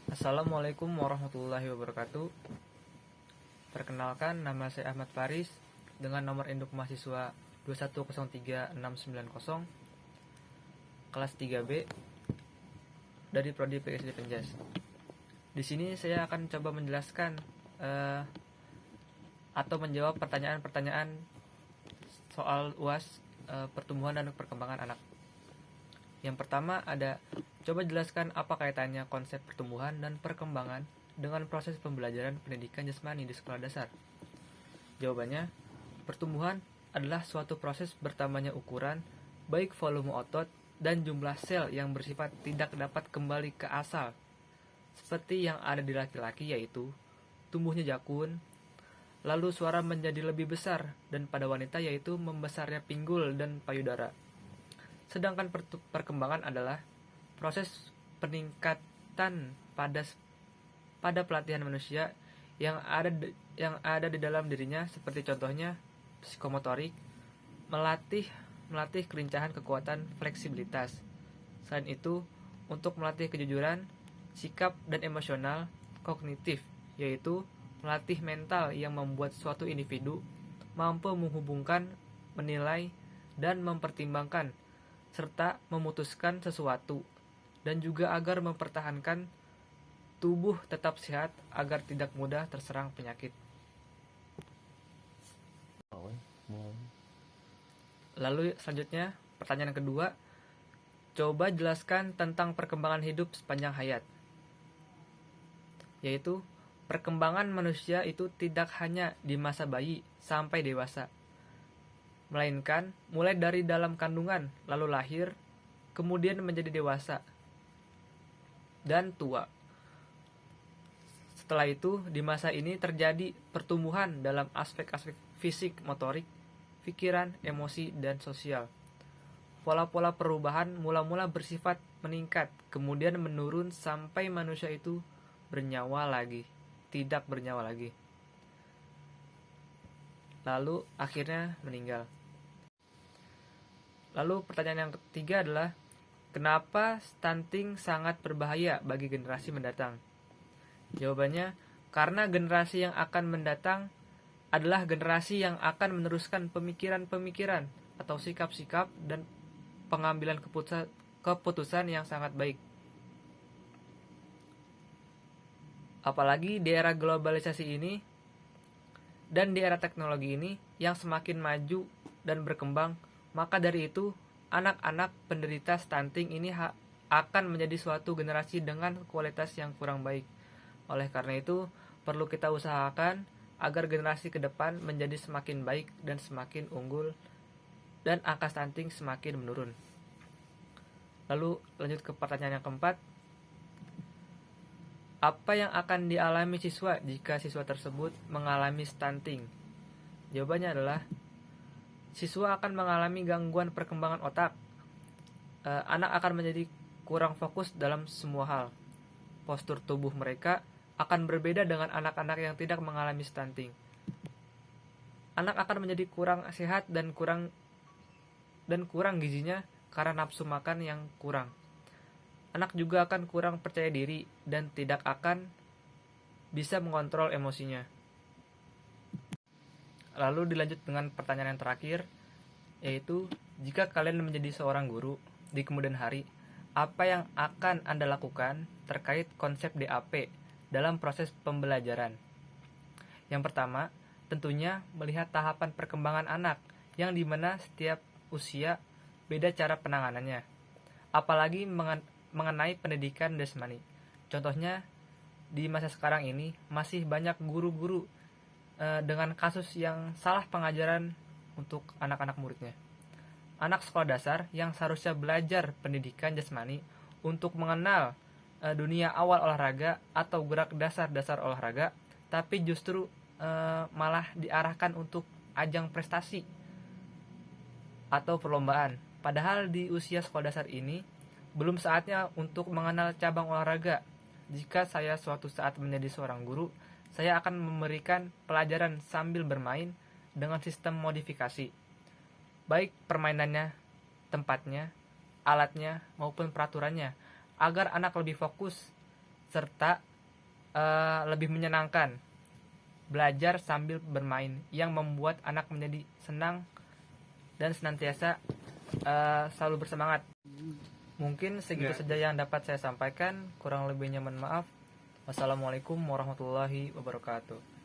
Assalamualaikum warahmatullahi wabarakatuh. Perkenalkan, nama saya Ahmad Faris dengan nomor induk mahasiswa 2103690 kelas 3B dari Prodi PSD Penjas. Di sini saya akan coba menjelaskan atau menjawab pertanyaan-pertanyaan soal UAS pertumbuhan dan perkembangan anak. Yang pertama ada, coba jelaskan apa kaitannya konsep pertumbuhan dan perkembangan dengan proses pembelajaran pendidikan jasmani di sekolah dasar. Jawabannya, pertumbuhan adalah suatu proses bertambahnya ukuran, baik volume otot dan jumlah sel yang bersifat tidak dapat kembali ke asal, seperti yang ada di laki-laki, yaitu tumbuhnya jakun, lalu suara menjadi lebih besar, dan pada wanita yaitu membesarnya pinggul dan payudara. Sedangkan perkembangan adalah proses peningkatan pada pelatihan manusia yang ada di dalam dirinya, seperti contohnya psikomotorik, melatih kelincahan, kekuatan, fleksibilitas. Selain itu, untuk melatih kejujuran, sikap dan emosional, kognitif, yaitu melatih mental yang membuat suatu individu mampu menghubungkan, menilai, dan mempertimbangkan serta memutuskan sesuatu, dan juga agar mempertahankan tubuh tetap sehat agar tidak mudah terserang penyakit. Lalu selanjutnya, pertanyaan kedua, coba jelaskan tentang perkembangan hidup sepanjang hayat. Yaitu, perkembangan manusia itu tidak hanya di masa bayi sampai dewasa, melainkan mulai dari dalam kandungan, lalu lahir, kemudian menjadi dewasa, dan tua. Setelah itu, di masa ini terjadi pertumbuhan dalam aspek-aspek fisik, motorik, pikiran, emosi, dan sosial. Pola-pola perubahan mula-mula bersifat meningkat, kemudian menurun sampai manusia itu tidak bernyawa lagi. Lalu akhirnya meninggal. Lalu pertanyaan yang ketiga adalah, kenapa stunting sangat berbahaya bagi generasi mendatang? Jawabannya, karena generasi yang akan mendatang adalah generasi yang akan meneruskan pemikiran-pemikiran atau sikap-sikap dan pengambilan keputusan yang sangat baik. Apalagi di era globalisasi ini dan di era teknologi ini yang semakin maju dan berkembang, maka dari itu anak-anak penderita stunting ini akan menjadi suatu generasi dengan kualitas yang kurang baik. Oleh karena itu, perlu kita usahakan agar generasi ke depan menjadi semakin baik dan semakin unggul, dan angka stunting semakin menurun. Lalu lanjut ke pertanyaan yang keempat, apa yang akan dialami siswa jika siswa tersebut mengalami stunting? Jawabannya adalah, siswa akan mengalami gangguan perkembangan otak. Anak akan menjadi kurang fokus dalam semua hal. Postur tubuh mereka akan berbeda dengan anak-anak yang tidak mengalami stunting. Anak akan menjadi kurang sehat dan kurang gizinya karena nafsu makan yang kurang. Anak juga akan kurang percaya diri dan tidak akan bisa mengontrol emosinya. Lalu dilanjut dengan pertanyaan yang terakhir, yaitu, jika kalian menjadi seorang guru di kemudian hari, apa yang akan Anda lakukan terkait konsep DAP dalam proses pembelajaran? Yang pertama, tentunya melihat tahapan perkembangan anak, yang dimana setiap usia beda cara penanganannya. Apalagi mengenai pendidikan jasmani. Contohnya, di masa sekarang ini masih banyak guru-guru dengan kasus yang salah pengajaran untuk anak-anak muridnya. Anak sekolah dasar yang seharusnya belajar pendidikan jasmani untuk mengenal dunia awal olahraga atau gerak dasar-dasar olahraga, tapi justru malah diarahkan untuk ajang prestasi atau perlombaan. Padahal di usia sekolah dasar ini belum saatnya untuk mengenal cabang olahraga. Jika saya suatu saat menjadi seorang guru, saya akan memberikan pelajaran sambil bermain dengan sistem modifikasi, baik permainannya, tempatnya, alatnya, maupun peraturannya, agar anak lebih fokus serta lebih menyenangkan. Belajar sambil bermain yang membuat anak menjadi senang dan senantiasa selalu bersemangat. Mungkin segitu saja yang dapat saya sampaikan. Kurang lebihnya mohon maaf. Wassalamualaikum warahmatullahi wabarakatuh.